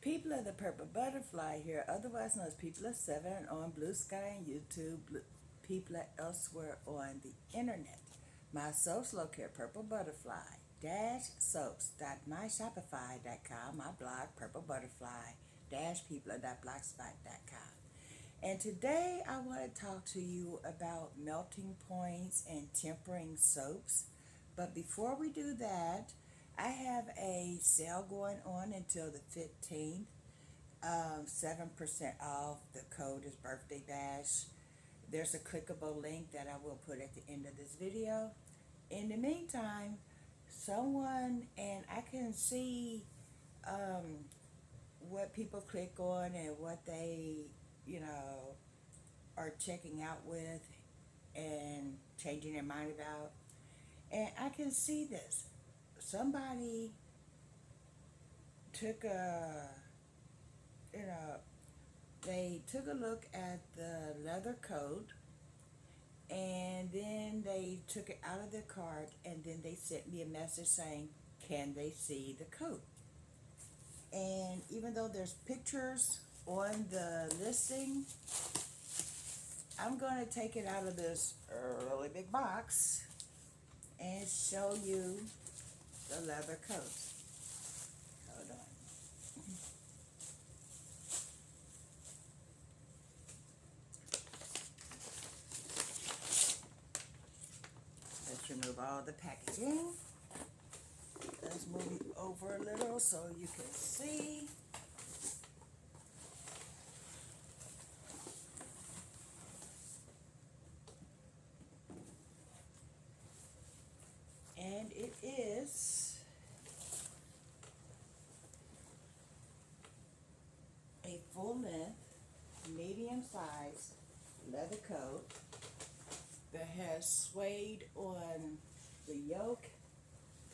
People of the Purple Butterfly here, otherwise known as People of Seven on Blue Sky and YouTube, people elsewhere on the internet. My soaps located PurpleButterfly-soaps.myshopify.com, my blog PurpleButterfly-people.blogspot.com. And today I want to talk to you about melting points and tempering soaps. But before we do that, I have a sale going on until the 15th. 7% off. The code is Birthday Bash. There's a clickable link that I will put at the end of this video. In the meantime, and I can see what people click on and what they, are checking out with and changing their mind about. And I can see this. Somebody took they took a look at the leather coat and then they took it out of their cart and then they sent me a message saying, can they see the coat? And even though there's pictures on the listing, I'm going to take it out of this really big box and show you the leather coat. Hold on. Let's remove all the packaging. Let's move it over a little so you can see. And it is a full-length, medium-sized leather coat that has suede on the yoke,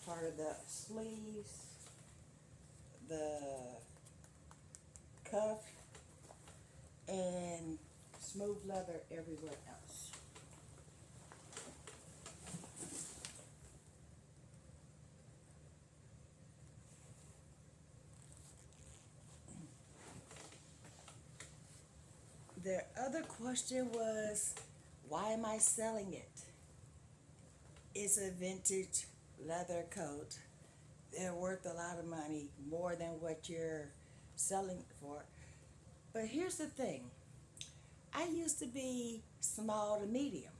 part of the sleeves, the cuff, and smooth leather everywhere else. The other question was, why am I selling it? It's a vintage leather coat. They're worth a lot of money, more than what you're selling for. But here's the thing. I used to be small to medium.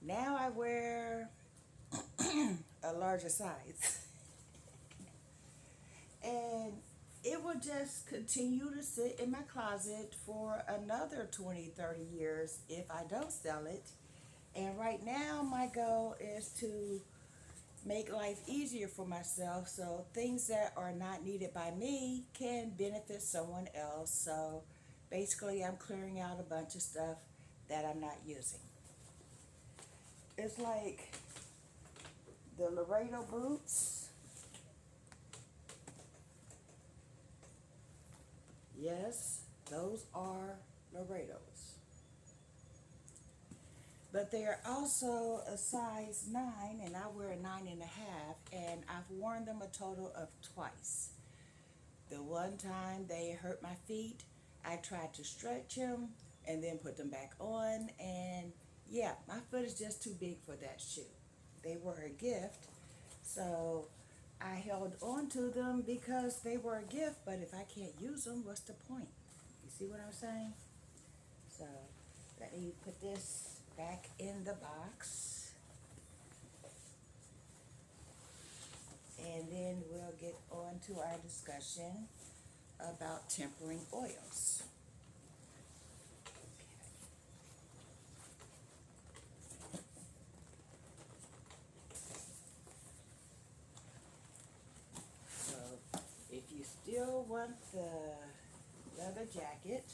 Now I wear a larger size. And it will just continue to sit in my closet for another 20, 30 years if I don't sell it. And right now my goal is to make life easier for myself, so things that are not needed by me can benefit someone else. So basically I'm clearing out a bunch of stuff that I'm not using. It's like the Laredo boots. Yes, those are Laredos. But they are also a size 9, and I wear a 9.5, and I've worn them a total of twice. The one time they hurt my feet, I tried to stretch them and then put them back on, and yeah, my foot is just too big for that shoe. They were a gift, so I held on to them because they were a gift, but if I can't use them, what's the point? You see what I'm saying? So let me put this back in the box, and then we'll get on to our discussion about tempering oils. So if you still want the leather jacket,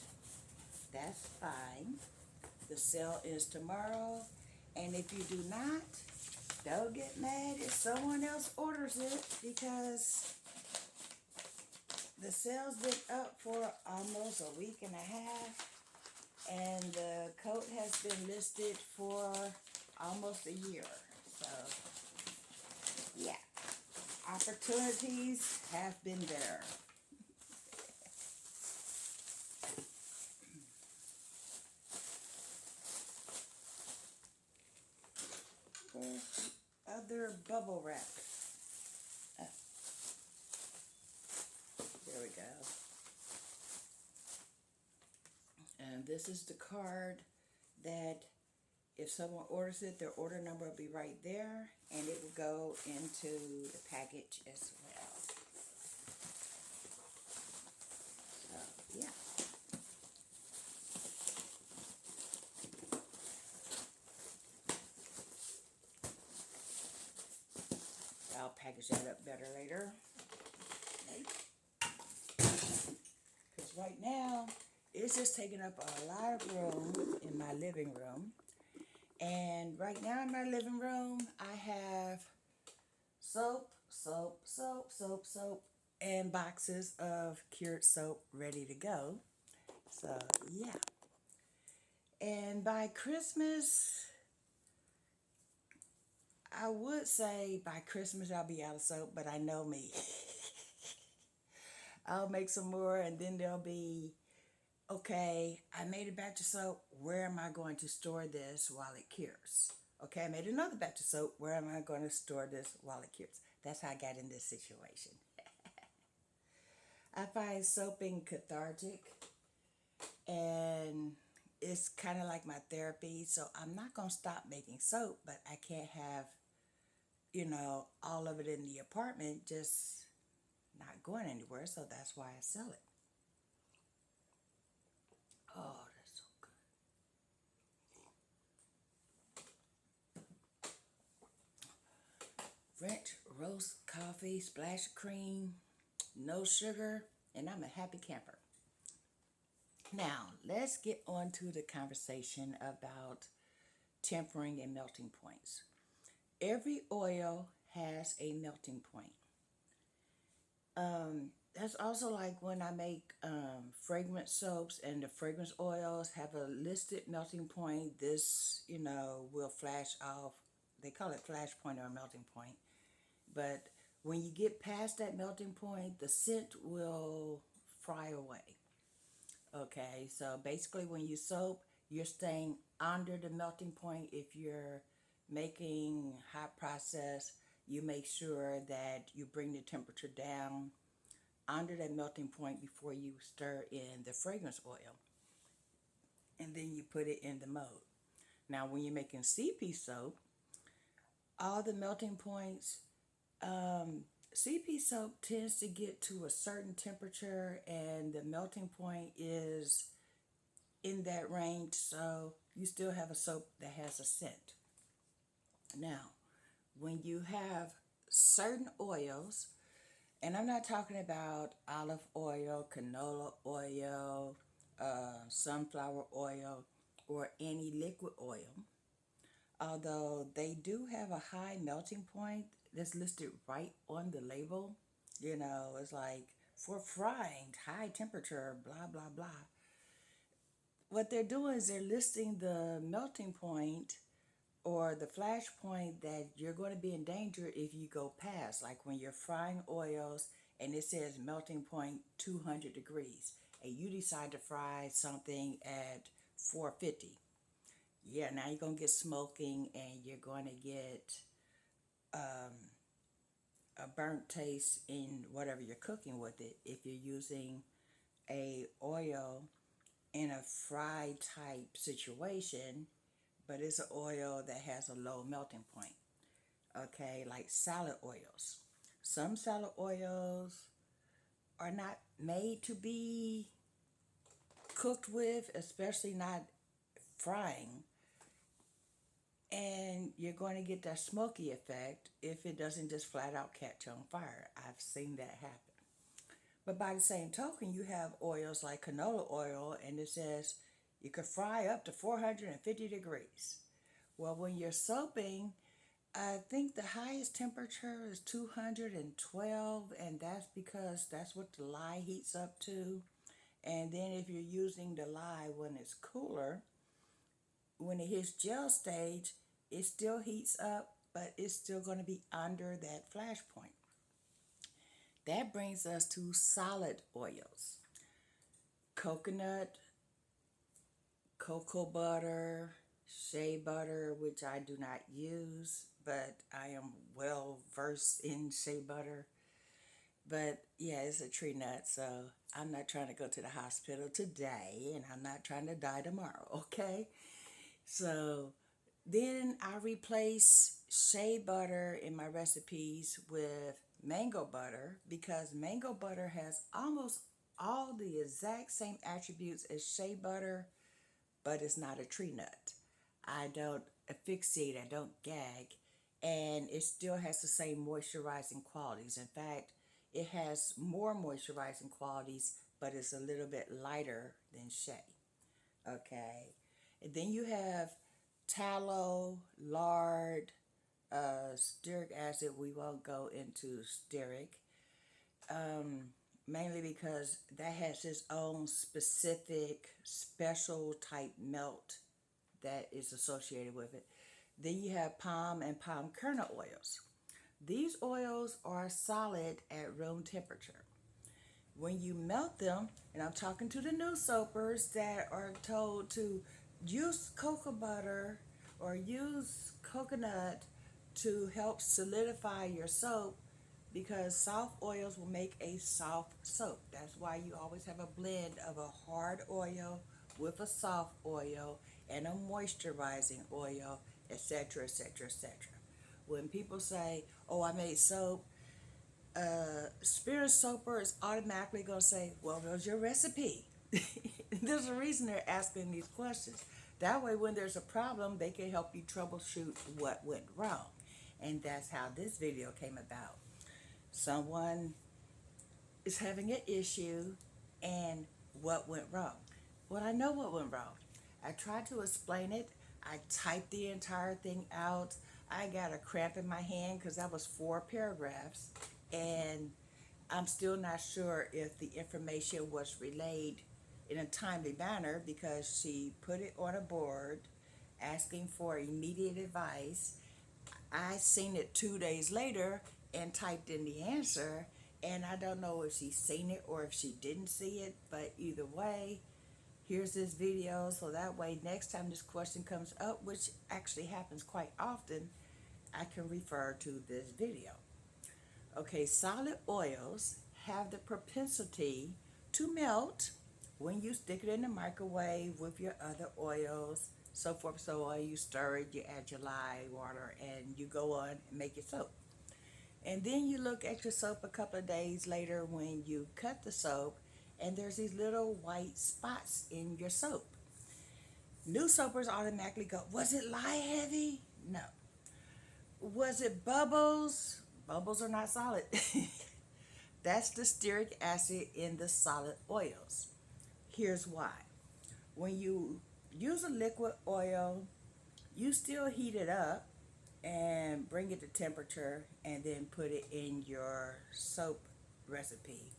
that's fine. The sale is tomorrow, and if you do not, don't get mad if someone else orders it, because the sale's been up for almost a week and a half, and the coat has been listed for almost a year. So yeah, opportunities have been there. other bubble wrap. Uh, there we go. And this is the card that if someone orders it, their order number will be right there, and it will go into the package as well. So, yeah. I'll package that up better later. Because right now, it's just taking up a lot of room in my living room. And right now in my living room, I have soap, and boxes of cured soap ready to go. So, yeah. And by Christmas, I would say by Christmas I'll be out of soap, but I know me. I'll make some more, and then there'll be, okay, I made a batch of soap. Where am I going to store this while it cures? Okay, I made another batch of soap. Where am I going to store this while it cures? That's how I got in this situation. I find soaping cathartic, and it's kind of like my therapy. So I'm not going to stop making soap, but I can't have, all of it in the apartment just not going anywhere. So that's why I sell it. Oh, that's so good. French roast coffee, splash of cream, no sugar, and I'm a happy camper. Now, let's get on to the conversation about tempering and melting points. Every oil has a melting point. That's also like when I make fragrance soaps, and the fragrance oils have a listed melting point. This, will flash off. They call it flash point or melting point. But when you get past that melting point, the scent will fry away. Okay, so basically when you soap, you're staying under the melting point. If you're making hot process, you make sure that you bring the temperature down under that melting point before you stir in the fragrance oil. And then you put it in the mold. Now, when you're making CP soap, all the melting points, CP soap tends to get to a certain temperature, and the melting point is in that range, so you still have a soap that has a scent. Now, when you have certain oils, and I'm not talking about olive oil, canola oil, sunflower oil, or any liquid oil, although they do have a high melting point that's listed right on the label. It's like for frying, high temperature, blah, blah, blah. What they're doing is they're listing the melting point or the flash point that you're going to be in danger if you go past. Like when you're frying oils and it says melting point 200 degrees, and you decide to fry something at 450. Yeah, now you're going to get smoking, and you're going to get a burnt taste in whatever you're cooking with it if you're using a oil in a fry type situation, but it's an oil that has a low melting point. Okay, like salad oils. Some salad oils are not made to be cooked with, especially not frying. And you're going to get that smoky effect if it doesn't just flat out catch on fire. I've seen that happen. But by the same token, you have oils like canola oil, and it says you could fry up to 450 degrees. Well, when you're soaping, I think the highest temperature is 212, and that's because that's what the lye heats up to. And then if you're using the lye when it's cooler, when it hits gel stage, it still heats up, but it's still going to be under that flash point. That brings us to solid oils. Coconut, cocoa butter, shea butter, which I do not use, but I am well versed in shea butter. But yeah, it's a tree nut, so I'm not trying to go to the hospital today, and I'm not trying to die tomorrow, okay? So then I replace shea butter in my recipes with mango butter because mango butter has almost all the exact same attributes as shea butter, but it's not a tree nut. I don't asphyxiate, I don't gag, and it still has the same moisturizing qualities. In fact, it has more moisturizing qualities, but it's a little bit lighter than shea. Okay. And then you have tallow, lard, stearic acid. We won't go into stearic, um, mainly because that has its own specific, special type melt that is associated with it. Then you have palm and palm kernel oils. These oils are solid at room temperature. When you melt them, and I'm talking to the new soapers that are told to use cocoa butter or use coconut to help solidify your soap because soft oils will make a soft soap. That's why you always have a blend of a hard oil with a soft oil and a moisturizing oil, etc., etc., etc. When people say, "Oh, I made soap," spirit soaper is automatically going to say, "Well, where's your recipe?" There's a reason they're asking these questions. That way, when there's a problem, they can help you troubleshoot what went wrong. And that's how this video came about. Someone is having an issue, and what went wrong? Well, I know what went wrong. I tried to explain it. I typed the entire thing out. I got a cramp in my hand because that was 4 paragraphs, and I'm still not sure if the information was relayed in a timely manner because she put it on a board asking for immediate advice. I seen it 2 days later and typed in the answer, and I don't know if she seen it or if she didn't see it, but either way, here's this video so that way next time this question comes up, which actually happens quite often, I can refer to this video. Okay, solid oils have the propensity to melt when you stick it in the microwave with your other oils, so forth, so on. You stir it, you add your lye water, and you go on and make your soap. And then you look at your soap a couple of days later when you cut the soap, and there's these little white spots in your soap. New soapers automatically go, "Was it lye heavy?" No. Was it bubbles? Bubbles are not solid. That's the stearic acid in the solid oils. Here's why. When you use a liquid oil, you still heat it up and bring it to temperature and then put it in your soap recipe.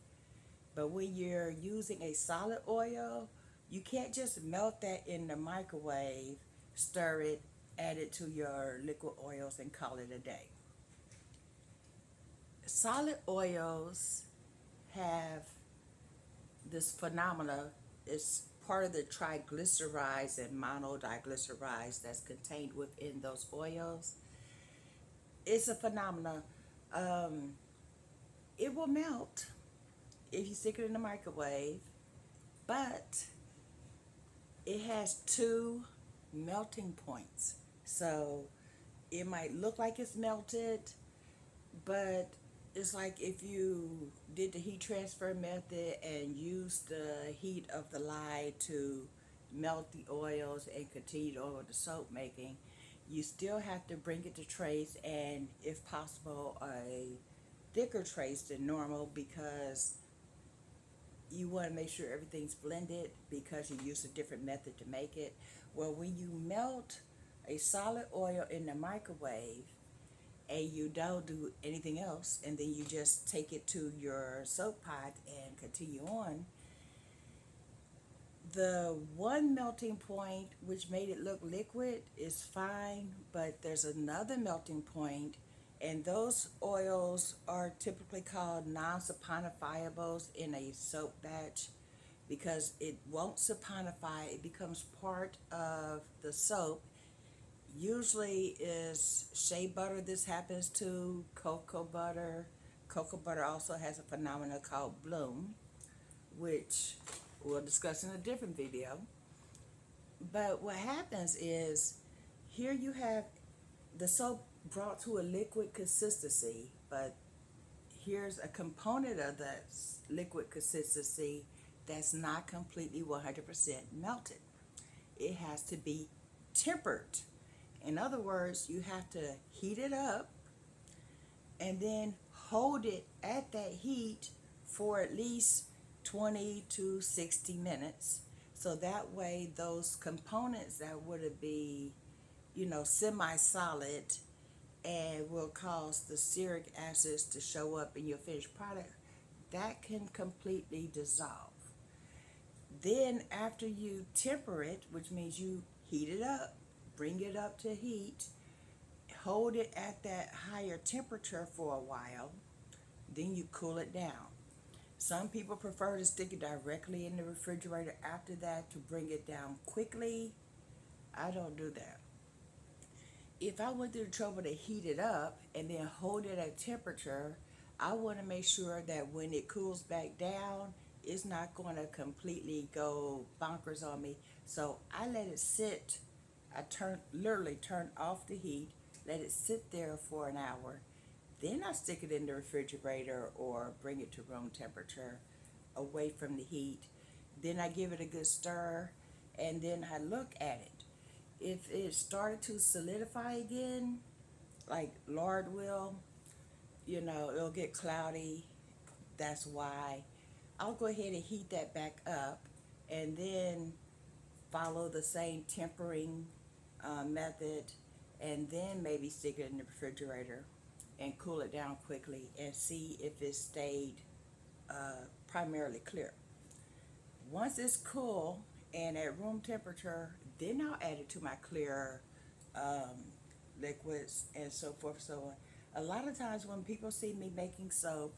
But when you're using a solid oil, you can't just melt that in the microwave, stir it, add it to your liquid oils, and call it a day. Solid oils have this phenomena. It's part of the triglycerides and monodiglycerides that's contained within those oils. It's a phenomena. Um, it will melt if you stick it in the microwave, but it has two melting points. So it might look like it's melted, but it's like if you did the heat transfer method and used the heat of the lye to melt the oils and continue on with the soap making, you still have to bring it to trace, and if possible a thicker trace than normal because you want to make sure everything's blended because you use a different method to make it. Well, when you melt a solid oil in the microwave and you don't do anything else, and then you just take it to your soap pot and continue on, the one melting point which made it look liquid is fine, but there's another melting point, and those oils are typically called non-saponifiables in a soap batch because it won't saponify. It becomes part of the soap usually is shea butter this happens to, cocoa butter. Cocoa butter also has a phenomenon called bloom, which we'll discuss in a different video. But what happens is, here you have the soap brought to a liquid consistency, but here's a component of that liquid consistency that's not completely 100% melted. It has to be tempered. In other words, you have to heat it up and then hold it at that heat for at least 20 to 60 minutes. So that way those components that would be, semi-solid and will cause the stearic acids to show up in your finished product, that can completely dissolve. Then after you temper it, which means you heat it up, bring it up to heat, hold it at that higher temperature for a while, then you cool it down. Some people prefer to stick it directly in the refrigerator after that to bring it down quickly. I don't do that. If I went through the trouble to heat it up and then hold it at temperature, I want to make sure that when it cools back down, it's not going to completely go bonkers on me. So I let it sit. I literally turn off the heat, let it sit there for an hour. Then I stick it in the refrigerator or bring it to room temperature away from the heat. Then I give it a good stir and then I look at it. If it started to solidify again, like lard will, it'll get cloudy. That's why. I'll go ahead and heat that back up and then follow the same tempering method, and then maybe stick it in the refrigerator and cool it down quickly and see if it stayed primarily clear. Once it's cool and at room temperature, then I'll add it to my clear liquids and so forth, so on. A lot of times when people see me making soap,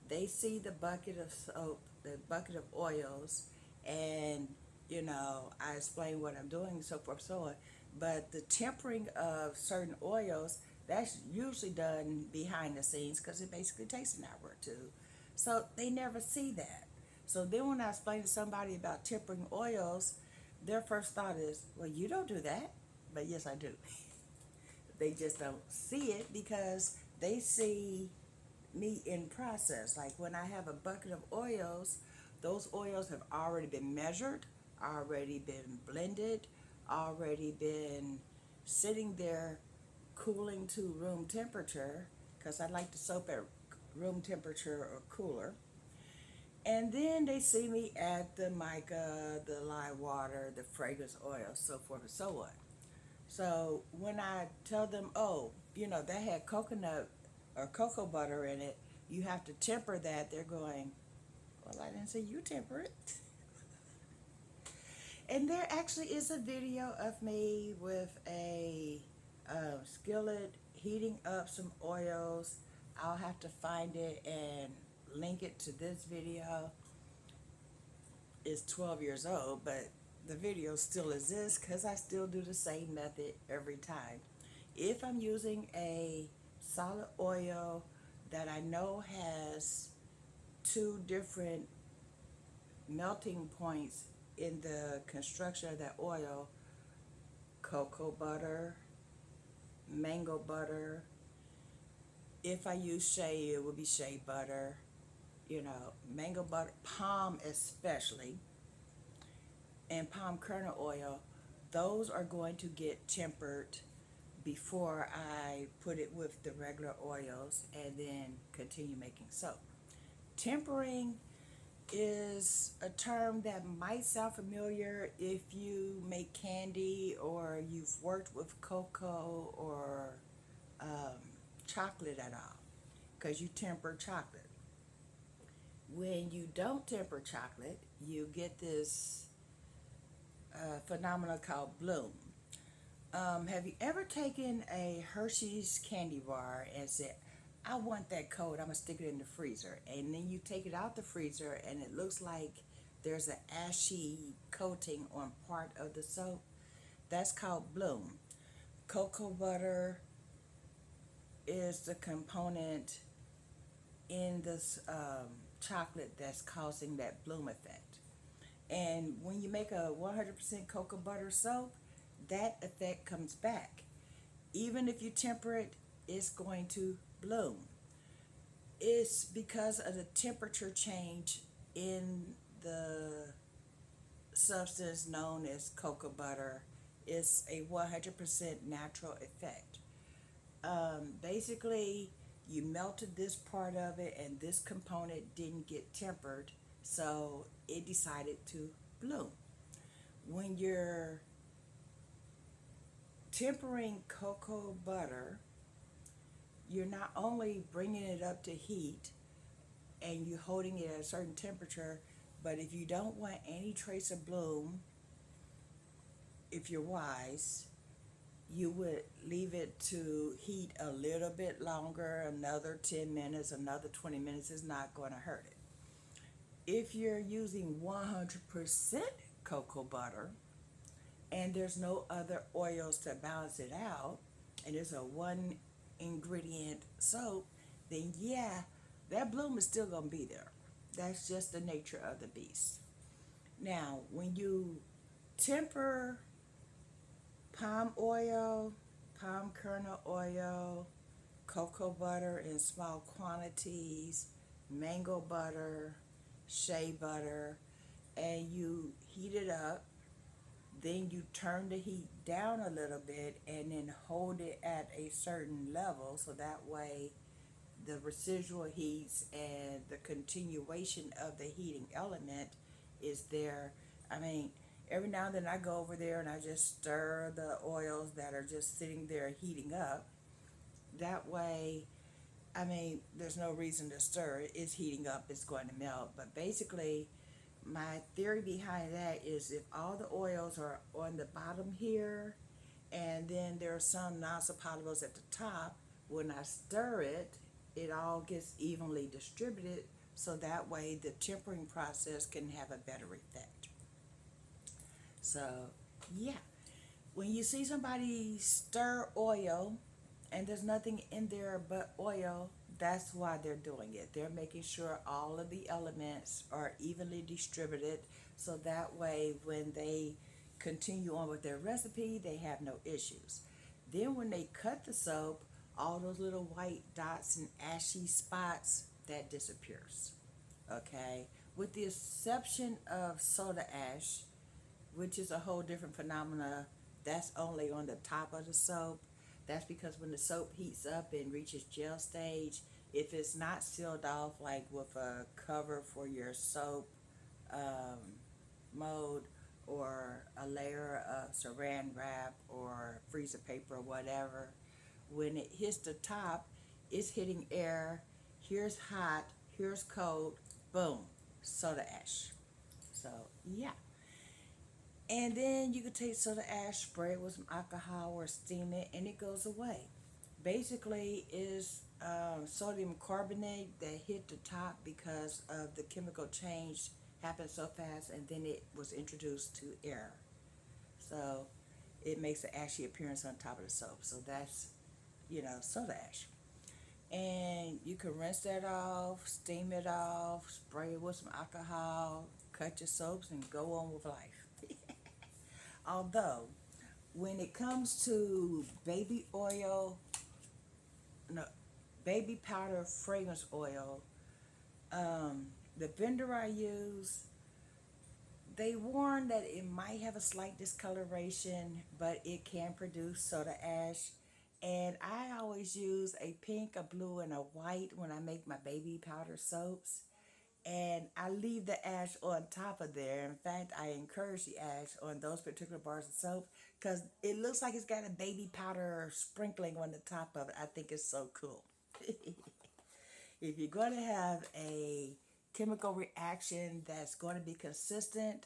they see the bucket of soap, the bucket of oils, and I explain what I'm doing and so forth, so on. But the tempering of certain oils, that's usually done behind the scenes because it basically takes an hour or two. So they never see that. So then when I explain to somebody about tempering oils, their first thought is, well, you don't do that. But yes, I do. They just don't see it because they see me in process. Like when I have a bucket of oils, those oils have already been measured, already been blended, already been sitting there cooling to room temperature, because I like the soap at room temperature or cooler. And then they see me add the mica, the lye water, the fragrance oil, so forth and so on. So when I tell them, oh, that had coconut or cocoa butter in it, you have to temper that, they're going, well, I didn't say you temper it. And there actually is a video of me with a skillet heating up some oils. I'll have to find it and link it to this video. It's 12 years old, but the video still exists because I still do the same method every time. If I'm using a solid oil that I know has two different melting points in the construction of that oil, cocoa butter, mango butter. If I use shea, it would be shea butter, mango butter, palm especially, and palm kernel oil. Those are going to get tempered before I put it with the regular oils and then continue making soap. Tempering is a term that might sound familiar if you make candy or you've worked with cocoa or chocolate at all, because you temper chocolate. When you don't temper chocolate, you get this phenomenon called bloom. Have you ever taken a Hershey's candy bar and said, I want that coat, I'm going to stick it in the freezer, and then you take it out the freezer and it looks like there's an ashy coating on part of the soap? That's called bloom. Cocoa butter is the component in this chocolate that's causing that bloom effect. And when you make a 100% cocoa butter soap, that effect comes back. Even if you temper it, it's going to bloom. It's because of the temperature change in the substance known as cocoa butter. It's a 100% natural effect. Basically, you melted this part of it, and this component didn't get tempered, so it decided to bloom. When you're tempering cocoa butter, you're not only bringing it up to heat and you're holding it at a certain temperature, but if you don't want any trace of bloom, if you're wise, you would leave it to heat a little bit longer, another 10 minutes, another 20 minutes is not going to hurt it. If you're using 100% cocoa butter and there's no other oils to balance it out, and it's a one ingredient soap, then yeah, that bloom is still going to be there. That's just the nature of the beast. Now, when you temper palm oil, palm kernel oil, cocoa butter in small quantities, mango butter, shea butter, and you heat it up, then you turn the heat down a little bit and then hold it at a certain level so that way the residual heats and the continuation of the heating element is there. I mean, every now and then I go over there and I just stir the oils that are just sitting there heating up. That way, I mean, there's no reason to stir it. It's heating up, it's going to melt. But basically, my theory behind that is if all the oils are on the bottom here and then there are some non-polymers at the top, when I stir it, it all gets evenly distributed so that way the tempering process can have a better effect. So, yeah, when you see somebody stir oil and there's nothing in there but oil, that's why they're doing it. They're making sure all of the elements are evenly distributed so that way when they continue on with their recipe, they have no issues. Then when they cut the soap, all those little white dots and ashy spots, that disappears. Okay? With the exception of soda ash, which is a whole different phenomena, that's only on the top of the soap. That's because when the soap heats up and reaches gel stage, if it's not sealed off like with a cover for your soap mold or a layer of saran wrap or freezer paper or whatever, when it hits the top, it's hitting air. Here's hot, here's cold, boom, soda ash. So, yeah. And then you could take soda ash, spray it with some alcohol or steam it, and it goes away. Basically, is sodium carbonate that hit the top because of the chemical change happened so fast, and then it was introduced to air. So it makes an ashy appearance on top of the soap. So that's, soda ash. And you can rinse that off, steam it off, spray it with some alcohol, cut your soaps, and go on with life. Although, when it comes to baby oil, no, baby powder fragrance oil, the vendor I use, they warn that it might have a slight discoloration, but it can produce soda ash. And I always use a pink, a blue, and a white when I make my baby powder soaps. And I leave the ash on top of there. In fact, I encourage the ash on those particular bars of soap because it looks like it's got a baby powder sprinkling on the top of it. I think it's so cool. If you're going to have a chemical reaction that's going to be consistent,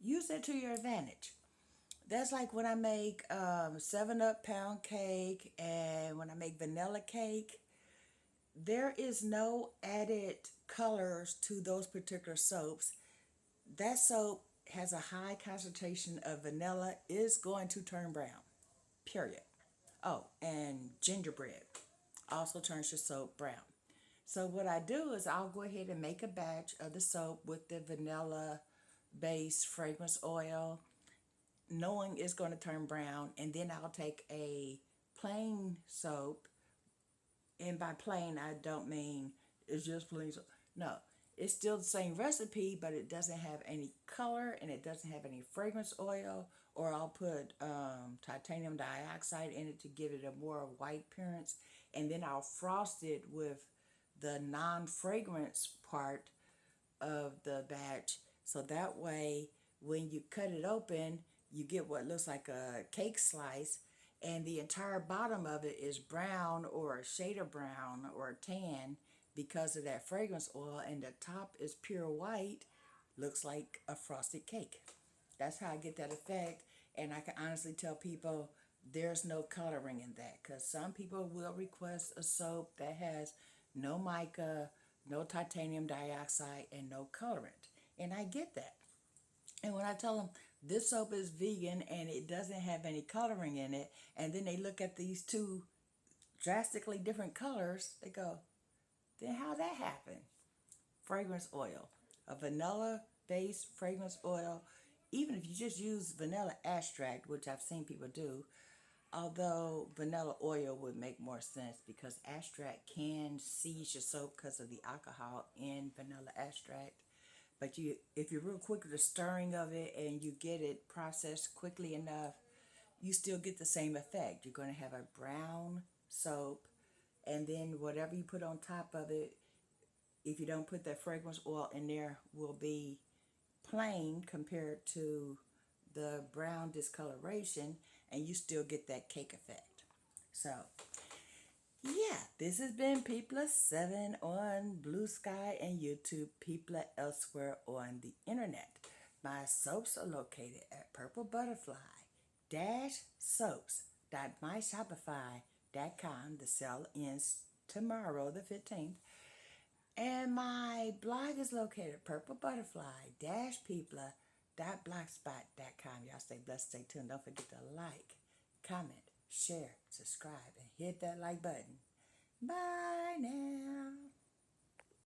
use it to your advantage. That's like when I make 7-Up pound cake and when I make vanilla cake. There is no added colors to those particular soaps. That soap has a high concentration of vanilla, is going to turn brown. Period. Oh, and gingerbread also turns your soap brown. So what I do is I'll go ahead and make a batch of the soap with the vanilla based fragrance oil, knowing it's going to turn brown, and then I'll take a plain soap, and by plain I don't mean it's just plain soap. No, it's still the same recipe, but it doesn't have any color and it doesn't have any fragrance oil. Or I'll put titanium dioxide in it to give it a more white appearance, and then I'll frost it with the non-fragrance part of the batch, so that way when you cut it open you get what looks like a cake slice, and the entire bottom of it is brown or a shade of brown or a tan because of that fragrance oil, and the top is pure white, looks like a frosted cake. That's how I get that effect. And I can honestly tell people there's no coloring in that, because some people will request a soap that has no mica, no titanium dioxide, and no colorant. And I get that. And when I tell them this soap is vegan and it doesn't have any coloring in it, and then they look at these two drastically different colors, they go, then how that happen? Fragrance oil, a vanilla based fragrance oil. Even if you just use vanilla extract, which I've seen people do, although vanilla oil would make more sense because extract can seize your soap because of the alcohol in vanilla extract. But if you're real quick with the stirring of it and you get it processed quickly enough, you still get the same effect. You're going to have a brown soap, and then whatever you put on top of it, if you don't put that fragrance oil in there, will be plain compared to the brown discoloration, and you still get that cake effect. So yeah, this has been People7 on Blue Sky and YouTube, People elsewhere on the internet. My soaps are located at PurpleButterfly-Soaps.myshopify.com. The sale ends tomorrow, the 15th. And my blog is located at purplebutterfly-people.blogspot.com. Y'all stay blessed, stay tuned. Don't forget to like, comment, share, subscribe, and hit that like button. Bye now.